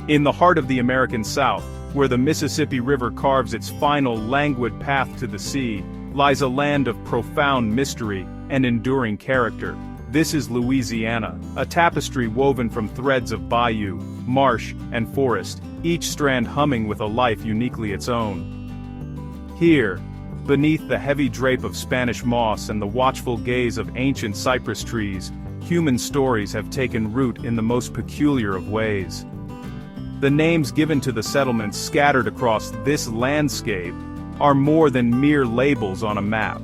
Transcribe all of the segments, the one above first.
In the heart of the American South, where the Mississippi River carves its final languid path to the sea, lies a land of profound mystery and enduring character. This is Louisiana, a tapestry woven from threads of bayou, marsh, and forest, each strand humming with a life uniquely its own. Here, beneath the heavy drape of Spanish moss and the watchful gaze of ancient cypress trees, human stories have taken root in the most peculiar of ways. The names given to the settlements scattered across this landscape are more than mere labels on a map.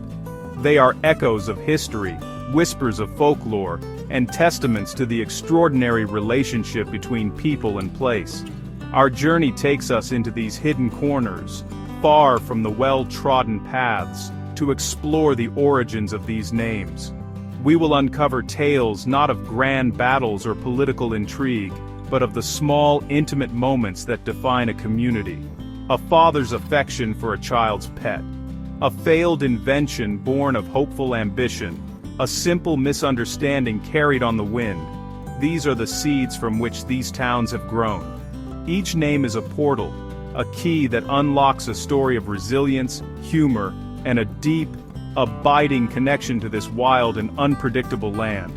They are echoes of history, whispers of folklore, and testaments to the extraordinary relationship between people and place. Our journey takes us into these hidden corners, far from the well-trodden paths, to explore the origins of these names. We will uncover tales not of grand battles or political intrigue, but of the small, intimate moments that define a community. A father's affection for a child's pet. A failed invention born of hopeful ambition. A simple misunderstanding carried on the wind. These are the seeds from which these towns have grown. Each name is a portal, a key that unlocks a story of resilience, humor, and a deep, abiding connection to this wild and unpredictable land.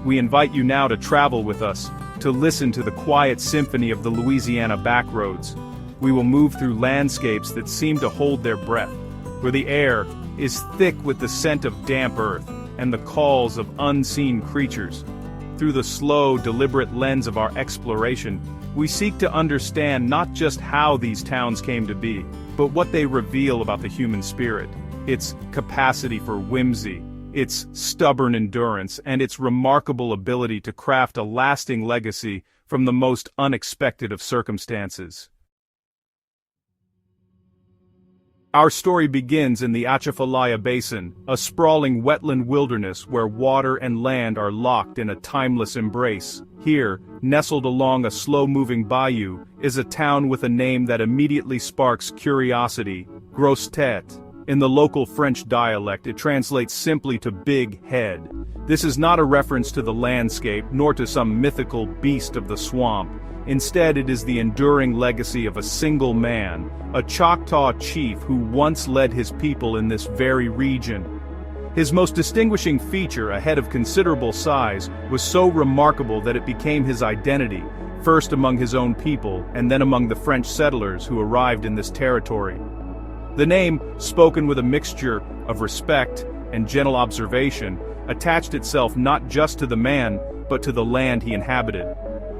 We invite you now to travel with us, to listen to the quiet symphony of the Louisiana backroads. We will move through landscapes that seem to hold their breath, where the air is thick with the scent of damp earth and the calls of unseen creatures. Through the slow, deliberate lens of our exploration, we seek to understand not just how these towns came to be, but what they reveal about the human spirit, its capacity for whimsy, its stubborn endurance, and its remarkable ability to craft a lasting legacy from the most unexpected of circumstances. Our story begins in the Atchafalaya Basin, a sprawling wetland wilderness where water and land are locked in a timeless embrace. Here, nestled along a slow-moving bayou, is a town with a name that immediately sparks curiosity: Grosse Tête. In the local French dialect, it translates simply to big head. This is not a reference to the landscape, nor to some mythical beast of the swamp. Instead, it is the enduring legacy of a single man, a Choctaw chief who once led his people in this very region. His most distinguishing feature, a head of considerable size, was so remarkable that it became his identity, first among his own people and then among the French settlers who arrived in this territory. The name, spoken with a mixture of respect and gentle observation, attached itself not just to the man, but to the land he inhabited.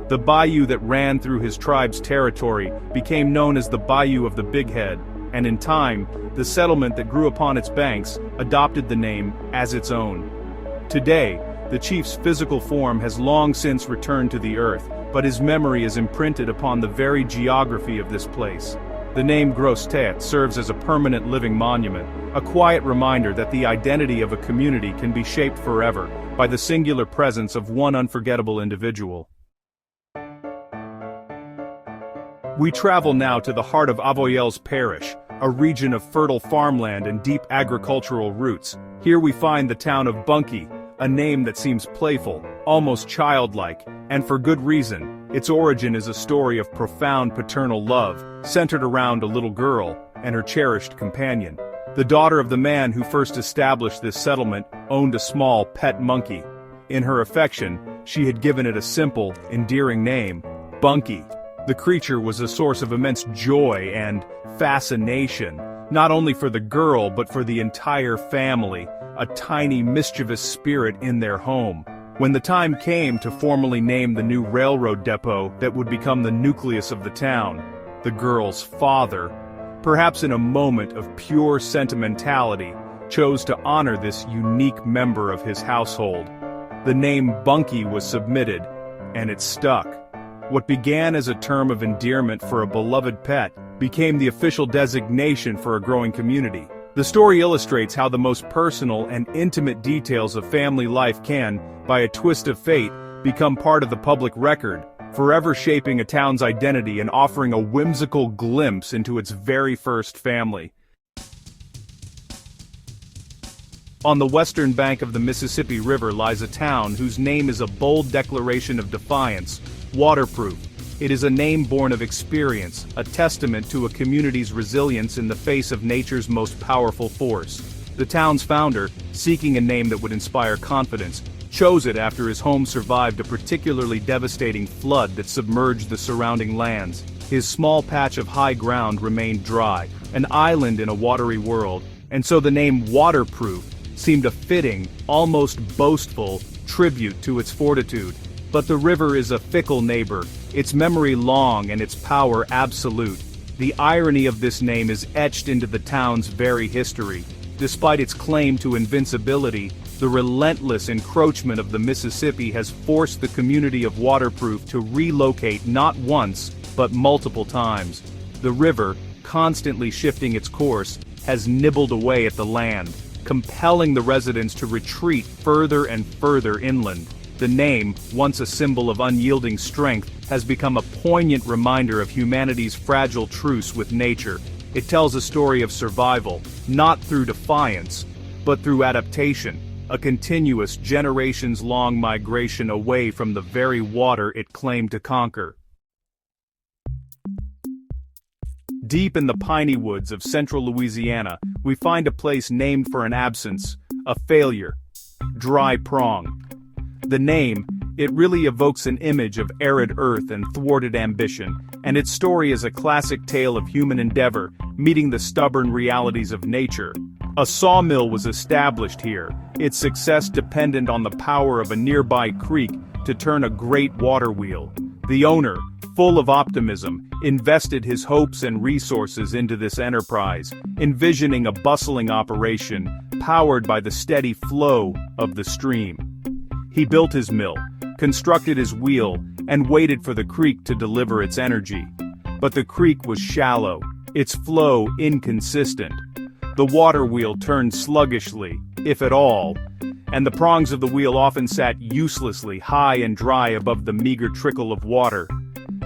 The bayou that ran through his tribe's territory became known as the Bayou of the Big Head, and in time, the settlement that grew upon its banks adopted the name as its own. Today, the chief's physical form has long since returned to the earth, but his memory is imprinted upon the very geography of this place. The name Grosse Tête serves as a permanent living monument, a quiet reminder that the identity of a community can be shaped forever by the singular presence of one unforgettable individual. We travel now to the heart of Avoyelles Parish, a region of fertile farmland and deep agricultural roots. Here we find the town of Bunkie, a name that seems playful, almost childlike, and for good reason. Its origin is a story of profound paternal love, centered around a little girl and her cherished companion. The daughter of the man who first established this settlement owned a small pet monkey. In her affection, she had given it a simple, endearing name: Bunkie. The creature was a source of immense joy and fascination, not only for the girl but for the entire family, a tiny mischievous spirit in their home. When the time came to formally name the new railroad depot that would become the nucleus of the town, the girl's father, perhaps in a moment of pure sentimentality, chose to honor this unique member of his household. The name Bunkie was submitted, and it stuck. What began as a term of endearment for a beloved pet became the official designation for a growing community. The story illustrates how the most personal and intimate details of family life can, by a twist of fate, become part of the public record, forever shaping a town's identity and offering a whimsical glimpse into its very first family. On the western bank of the Mississippi River lies a town whose name is a bold declaration of defiance, waterproof, It is a name born of experience, a testament to a community's resilience in the face of nature's most powerful force. The town's founder, seeking a name that would inspire confidence, chose it after his home survived a particularly devastating flood that submerged the surrounding lands. His small patch of high ground remained dry, an island in a watery world, and so the name Waterproof seemed a fitting, almost boastful, tribute to its fortitude. But the river is a fickle neighbor, its memory long and its power absolute. The irony of this name is etched into the town's very history. Despite its claim to invincibility, the relentless encroachment of the Mississippi has forced the community of Waterproof to relocate not once, but multiple times. The river, constantly shifting its course, has nibbled away at the land, compelling the residents to retreat further and further inland. The name, once a symbol of unyielding strength, has become a poignant reminder of humanity's fragile truce with nature. It tells a story of survival, not through defiance, but through adaptation, a continuous generations-long migration away from the very water it claimed to conquer. Deep in the piney woods of central Louisiana, we find a place named for an absence, a failure. Dry Prong. The name, it really evokes an image of arid earth and thwarted ambition, and its story is a classic tale of human endeavor, meeting the stubborn realities of nature. A sawmill was established here, its success dependent on the power of a nearby creek to turn a great water wheel. The owner, full of optimism, invested his hopes and resources into this enterprise, envisioning a bustling operation, powered by the steady flow of the stream. He built his mill, constructed his wheel, and waited for the creek to deliver its energy. But the creek was shallow, its flow inconsistent. The water wheel turned sluggishly, if at all, and the prongs of the wheel often sat uselessly high and dry above the meager trickle of water.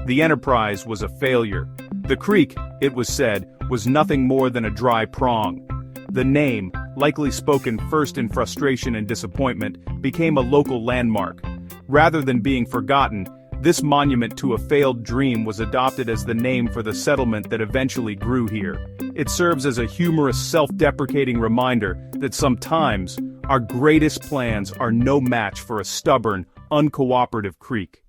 The enterprise was a failure. The creek, it was said, was nothing more than a dry prong. The name, likely spoken first in frustration and disappointment, became a local landmark. Rather than being forgotten, this monument to a failed dream was adopted as the name for the settlement that eventually grew here. It serves as a humorous, self-deprecating reminder that sometimes our greatest plans are no match for a stubborn, uncooperative creek.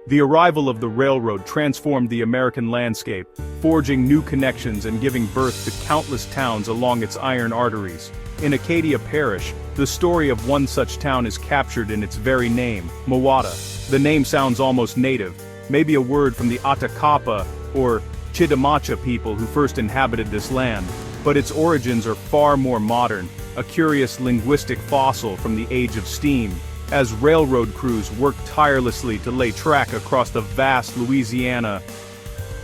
The arrival of the railroad transformed the American landscape, forging new connections and giving birth to countless towns along its iron arteries. In Acadia Parish, the story of one such town is captured in its very name, Mawata. The name sounds almost native, maybe a word from the Atacapa or Chitimacha people who first inhabited this land, but its origins are far more modern, a curious linguistic fossil from the age of steam. As railroad crews worked tirelessly to lay track across the vast Louisiana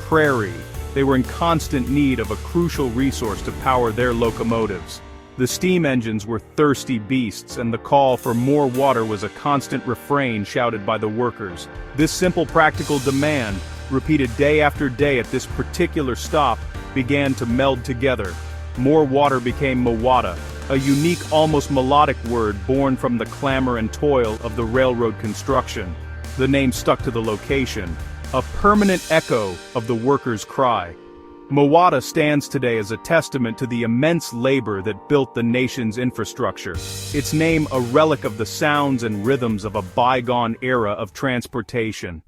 prairie, they were in constant need of a crucial resource to power their locomotives. The steam engines were thirsty beasts, and the call for more water was a constant refrain shouted by the workers. This simple practical demand, repeated day after day at this particular stop, began to meld together. More water became Mawata, a unique, almost melodic word born from the clamor and toil of the railroad construction. The name stuck to the location, a permanent echo of the workers' cry. Mawata stands today as a testament to the immense labor that built the nation's infrastructure, its name a relic of the sounds and rhythms of a bygone era of transportation.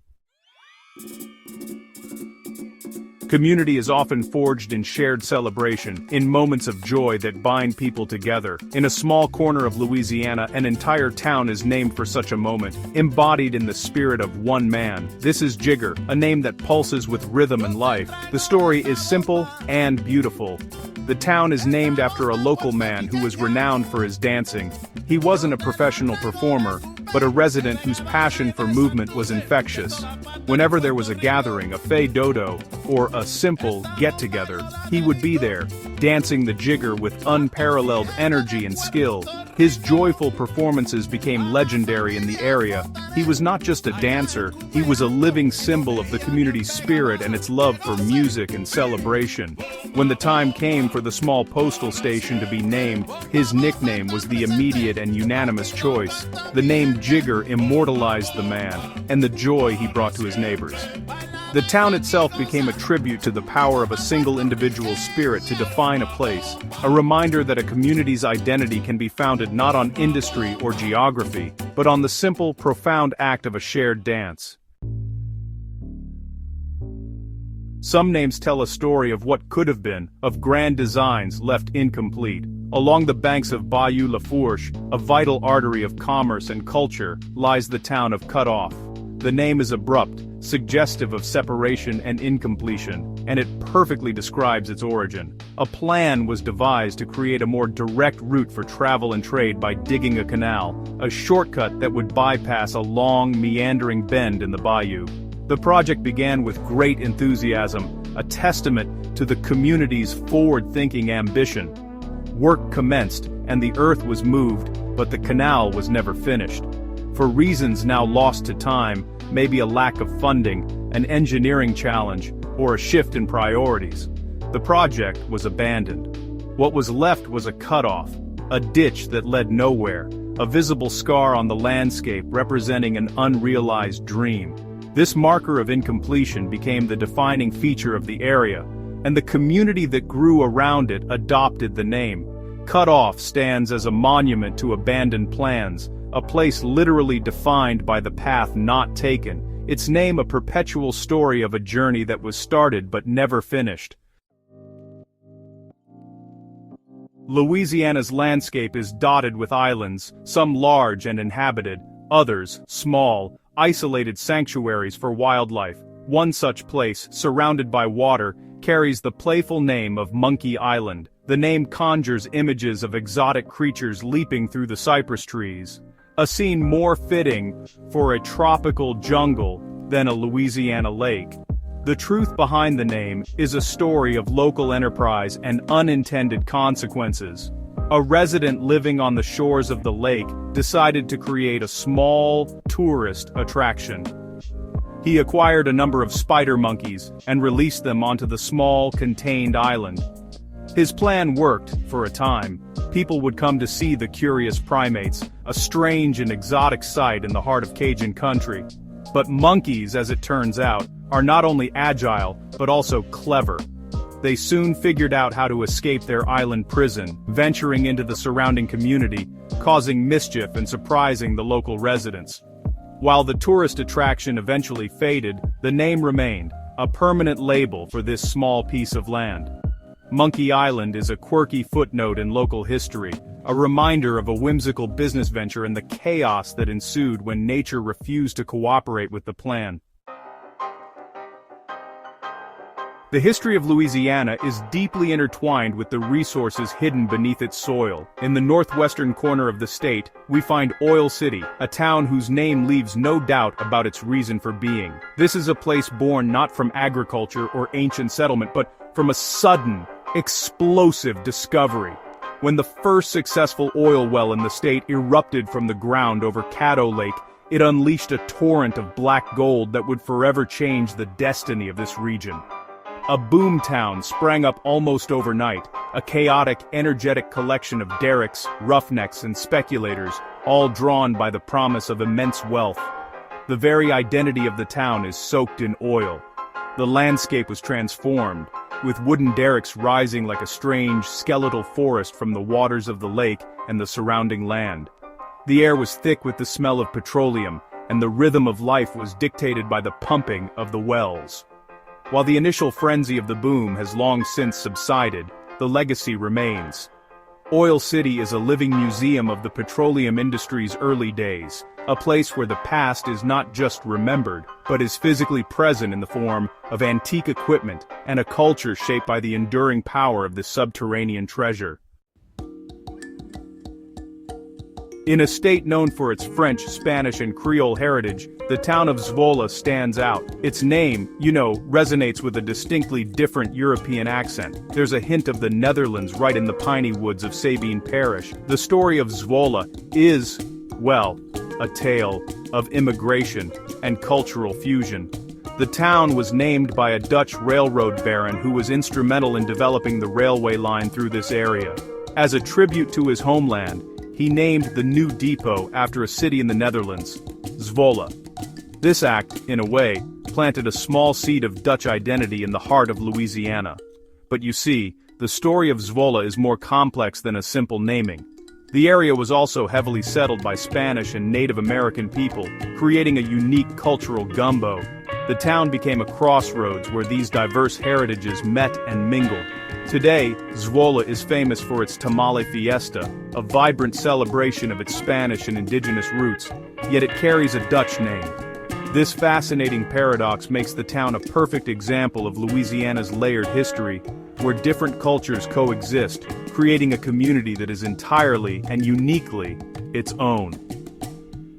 Community is often forged in shared celebration, in moments of joy that bind people together. In a small corner of Louisiana, an entire town is named for such a moment, embodied in the spirit of one man. This is Jigger, a name that pulses with rhythm and life. The story is simple and beautiful. The town is named after a local man who was renowned for his dancing. He wasn't a professional performer, but a resident whose passion for movement was infectious. Whenever there was a gathering, a fey dodo, or a simple get-together, he would be there, dancing the jigger with unparalleled energy and skill. His joyful performances became legendary in the area. He was not just a dancer, he was a living symbol of the community's spirit and its love for music and celebration. When the time came for the small postal station to be named, his nickname was the immediate and unanimous choice. The name Jigger immortalized the man, and the joy he brought to his neighbors. The town itself became a tribute to the power of a single individual's spirit to define a place, a reminder that a community's identity can be founded not on industry or geography, but on the simple, profound act of a shared dance. Some names tell a story of what could have been, of grand designs left incomplete. Along the banks of Bayou Lafourche, a vital artery of commerce and culture, lies the town of Cut Off. The name is abrupt, suggestive of separation and incompletion, and it perfectly describes its origin. A plan was devised to create a more direct route for travel and trade by digging a canal, a shortcut that would bypass a long, meandering bend in the bayou. The project began with great enthusiasm, a testament to the community's forward-thinking ambition. Work commenced, and the earth was moved, but the canal was never finished. For reasons now lost to time, maybe a lack of funding, an engineering challenge, or a shift in priorities, the project was abandoned. What was left was a cutoff, a ditch that led nowhere, a visible scar on the landscape representing an unrealized dream. This marker of incompletion became the defining feature of the area, and the community that grew around it adopted the name. Cut Off stands as a monument to abandoned plans, a place literally defined by the path not taken, its name a perpetual story of a journey that was started but never finished. Louisiana's landscape is dotted with islands, some large and inhabited, others small, isolated sanctuaries for wildlife. One such place, surrounded by water, carries the playful name of Bunkie Island. The name conjures images of exotic creatures leaping through the cypress trees. A scene more fitting for a tropical jungle than a Louisiana lake. The truth behind the name is a story of local enterprise and unintended consequences. A resident living on the shores of the lake decided to create a small, tourist attraction. He acquired a number of spider monkeys and released them onto the small, contained island. His plan worked, for a time. People would come to see the curious primates, a strange and exotic sight in the heart of Cajun country. But monkeys, as it turns out, are not only agile, but also clever. They soon figured out how to escape their island prison, venturing into the surrounding community, causing mischief and surprising the local residents. While the tourist attraction eventually faded, the name remained, a permanent label for this small piece of land. Bunkie Island is a quirky footnote in local history, a reminder of a whimsical business venture and the chaos that ensued when nature refused to cooperate with the plan. The history of Louisiana is deeply intertwined with the resources hidden beneath its soil. In the northwestern corner of the state, we find Oil City, a town whose name leaves no doubt about its reason for being. This is a place born not from agriculture or ancient settlement, but from a sudden, explosive discovery. When the first successful oil well in the state erupted from the ground over Caddo Lake, it unleashed a torrent of black gold that would forever change the destiny of this region. A boomtown sprang up almost overnight, a chaotic, energetic collection of derricks, roughnecks, and speculators, all drawn by the promise of immense wealth. The very identity of the town is soaked in oil. The landscape was transformed, with wooden derricks rising like a strange, skeletal forest from the waters of the lake and the surrounding land. The air was thick with the smell of petroleum, and the rhythm of life was dictated by the pumping of the wells. While the initial frenzy of the boom has long since subsided, the legacy remains. Oil City is a living museum of the petroleum industry's early days, a place where the past is not just remembered, but is physically present in the form of antique equipment and a culture shaped by the enduring power of this subterranean treasure. In a state known for its French, Spanish and Creole heritage, the town of Zwolle stands out. Its name, resonates with a distinctly different European accent. There's a hint of the Netherlands right in the piney woods of Sabine Parish. The story of Zwolle is, well, a tale of immigration and cultural fusion. The town was named by a Dutch railroad baron who was instrumental in developing the railway line through this area. As a tribute to his homeland, he named the new depot after a city in the Netherlands, Zwolle. This act, in a way, planted a small seed of Dutch identity in the heart of Louisiana. But you see, the story of Zwolle is more complex than a simple naming. The area was also heavily settled by Spanish and Native American people, creating a unique cultural gumbo. The town became a crossroads where these diverse heritages met and mingled. Today, Zwolle is famous for its tamale fiesta, a vibrant celebration of its Spanish and indigenous roots, yet it carries a Dutch name. This fascinating paradox makes the town a perfect example of Louisiana's layered history, where different cultures coexist, creating a community that is entirely and uniquely its own.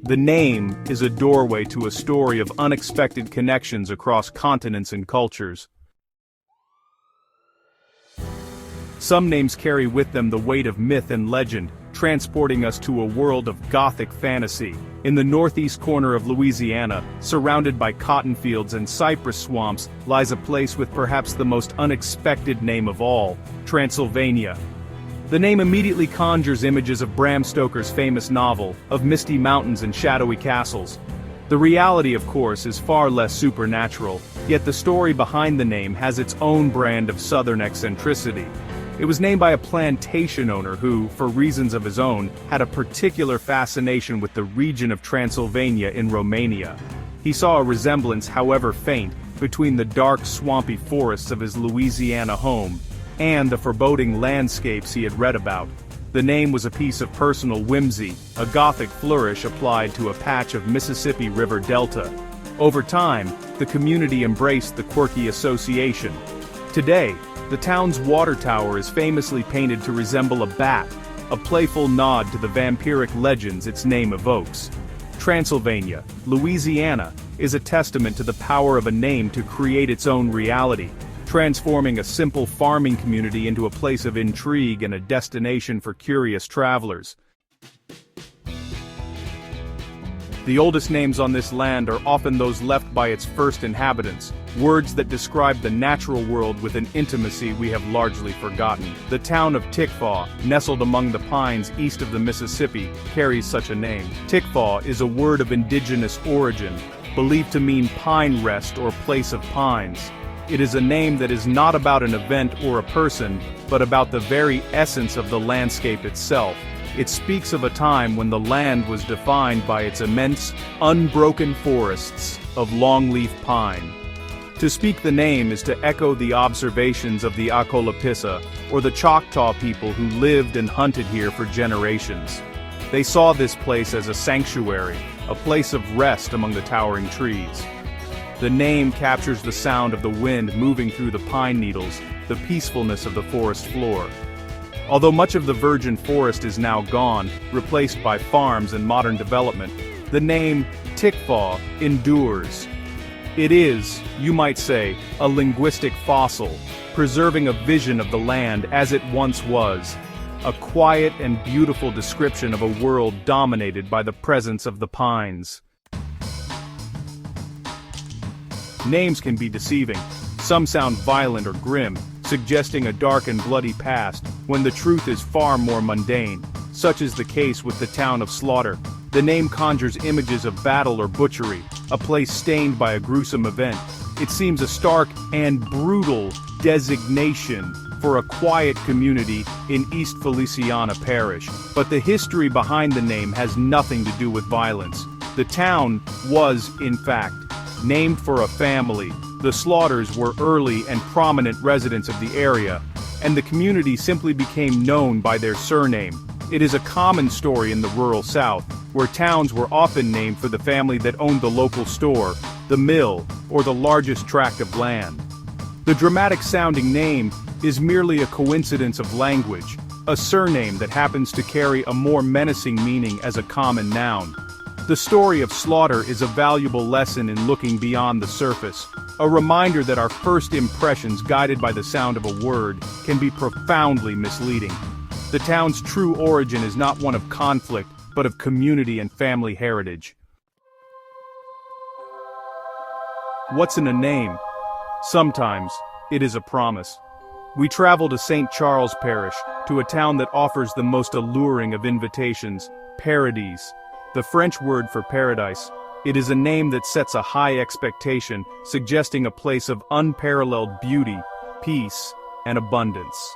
The name is a doorway to a story of unexpected connections across continents and cultures. Some names carry with them the weight of myth and legend, transporting us to a world of Gothic fantasy. In the northeast corner of Louisiana, surrounded by cotton fields and cypress swamps, lies a place with perhaps the most unexpected name of all, Transylvania. The name immediately conjures images of Bram Stoker's famous novel, of misty mountains and shadowy castles. The reality, of course, is far less supernatural, yet the story behind the name has its own brand of southern eccentricity. It was named by a plantation owner who, for reasons of his own, had a particular fascination with the region of Transylvania in Romania. He saw a resemblance, however faint, between the dark, swampy forests of his Louisiana home and the foreboding landscapes he had read about. The name was a piece of personal whimsy, a Gothic flourish applied to a patch of Mississippi River Delta. Over time, the community embraced the quirky association. Today, the town's water tower is famously painted to resemble a bat, a playful nod to the vampiric legends its name evokes. Transylvania, Louisiana, is a testament to the power of a name to create its own reality, transforming a simple farming community into a place of intrigue and a destination for curious travelers. The oldest names on this land are often those left by its first inhabitants, words that describe the natural world with an intimacy we have largely forgotten. The town of Tickfaw, nestled among the pines east of the Mississippi, carries such a name. Tickfaw is a word of indigenous origin, believed to mean pine rest or place of pines. It is a name that is not about an event or a person, but about the very essence of the landscape itself. It speaks of a time when the land was defined by its immense, unbroken forests of longleaf pine. To speak the name is to echo the observations of the Acolapissa, or the Choctaw people who lived and hunted here for generations. They saw this place as a sanctuary, a place of rest among the towering trees. The name captures the sound of the wind moving through the pine needles, the peacefulness of the forest floor. Although much of the virgin forest is now gone, replaced by farms and modern development, the name Tickfaw endures. It is, you might say, a linguistic fossil, preserving a vision of the land as it once was, a quiet and beautiful description of a world dominated by the presence of the pines. Names can be deceiving. Some sound violent or grim, suggesting a dark and bloody past, when the truth is far more mundane. Such is the case with the town of Slaughter. The name conjures images of battle or butchery, a place stained by a gruesome event. It seems a stark and brutal designation for a quiet community in East Feliciana Parish. But the history behind the name has nothing to do with violence. The town was, in fact, named for a family. The Slaughters were early and prominent residents of the area, and the community simply became known by their surname. It is a common story in the rural South, where towns were often named for the family that owned the local store, the mill, or the largest tract of land. The dramatic-sounding name is merely a coincidence of language, a surname that happens to carry a more menacing meaning as a common noun. The story of slaughter is a valuable lesson in looking beyond the surface, a reminder that our first impressions guided by the sound of a word can be profoundly misleading. The town's true origin is not one of conflict, but of community and family heritage. What's in a name? Sometimes, it is a promise. We travel to St. Charles Parish, to a town that offers the most alluring of invitations, Paradis. The French word for paradise. It is a name that sets a high expectation, suggesting a place of unparalleled beauty, peace, and abundance.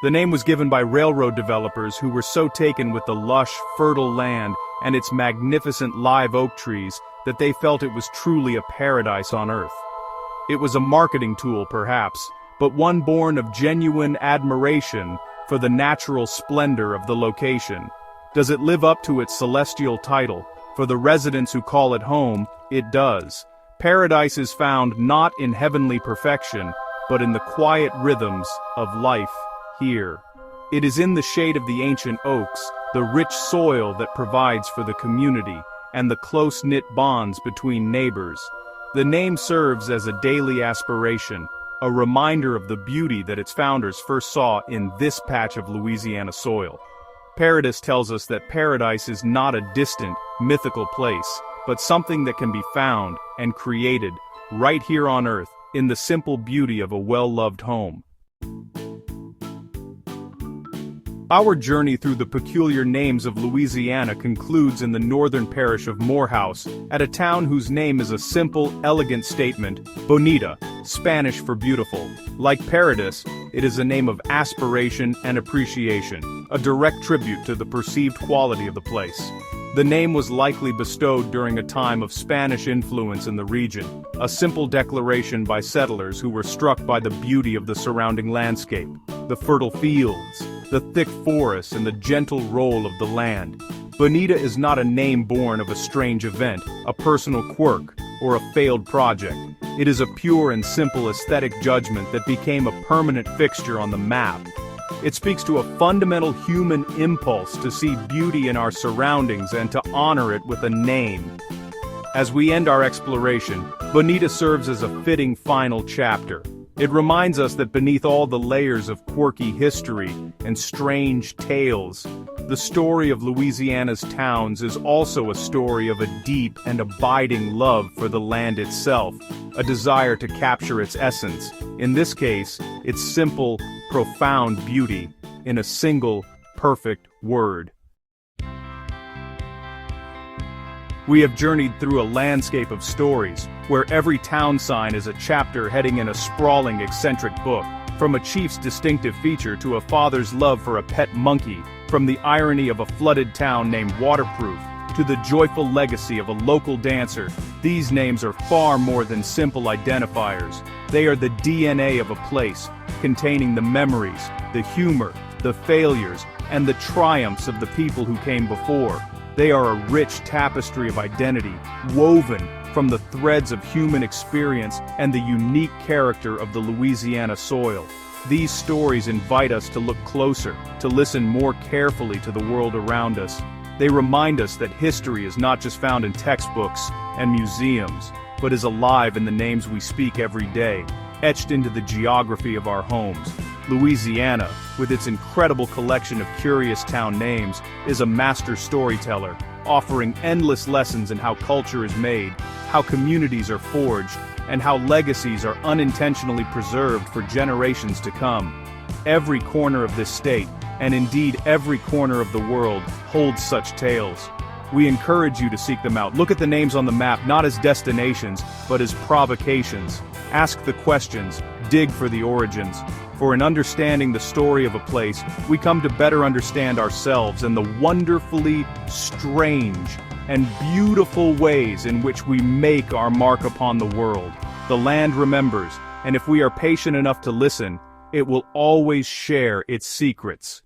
The name was given by railroad developers who were so taken with the lush, fertile land and its magnificent live oak trees that they felt it was truly a paradise on earth. It was a marketing tool, perhaps, but one born of genuine admiration for the natural splendor of the location. Does it live up to its celestial title? For the residents who call it home, it does. Paradise is found not in heavenly perfection, but in the quiet rhythms of life here. It is in the shade of the ancient oaks, the rich soil that provides for the community, and the close-knit bonds between neighbors. The name serves as a daily aspiration, a reminder of the beauty that its founders first saw in this patch of Louisiana soil. Paradis tells us that paradise is not a distant, mythical place, but something that can be found and created right here on Earth in the simple beauty of a well-loved home. Our journey through the peculiar names of Louisiana concludes in the northern parish of Morehouse, at a town whose name is a simple, elegant statement, Bonita, Spanish for beautiful. Like Paradis, it is a name of aspiration and appreciation, a direct tribute to the perceived quality of the place. The name was likely bestowed during a time of Spanish influence in the region, a simple declaration by settlers who were struck by the beauty of the surrounding landscape, the fertile fields, the thick forests, and the gentle roll of the land. Bonita is not a name born of a strange event, a personal quirk, or a failed project. It is a pure and simple aesthetic judgment that became a permanent fixture on the map. It speaks to a fundamental human impulse to see beauty in our surroundings and to honor it with a name. As we end our exploration, Bonita serves as a fitting final chapter. It reminds us that beneath all the layers of quirky history and strange tales, the story of Louisiana's towns is also a story of a deep and abiding love for the land itself, a desire to capture its essence, in this case, its simple, profound beauty, in a single, perfect word. We have journeyed through a landscape of stories, where every town sign is a chapter heading in a sprawling, eccentric book, from a chief's distinctive feature to a father's love for a pet monkey, from the irony of a flooded town named Waterproof, to the joyful legacy of a local dancer. These names are far more than simple identifiers. They are the DNA of a place, containing the memories, the humor, the failures, and the triumphs of the people who came before. They are a rich tapestry of identity, woven from the threads of human experience and the unique character of the Louisiana soil. These stories invite us to look closer, to listen more carefully to the world around us. They remind us that history is not just found in textbooks and museums, but is alive in the names we speak every day, etched into the geography of our homes. Louisiana, with its incredible collection of curious town names, is a master storyteller, offering endless lessons in how culture is made, how communities are forged, and how legacies are unintentionally preserved for generations to come. Every corner of this state, and indeed every corner of the world, holds such tales. We encourage you to seek them out. Look at the names on the map not as destinations, but as provocations. Ask the questions, dig for the origins. For in understanding the story of a place, we come to better understand ourselves and the wonderfully strange and beautiful ways in which we make our mark upon the world. The land remembers, and if we are patient enough to listen, it will always share its secrets.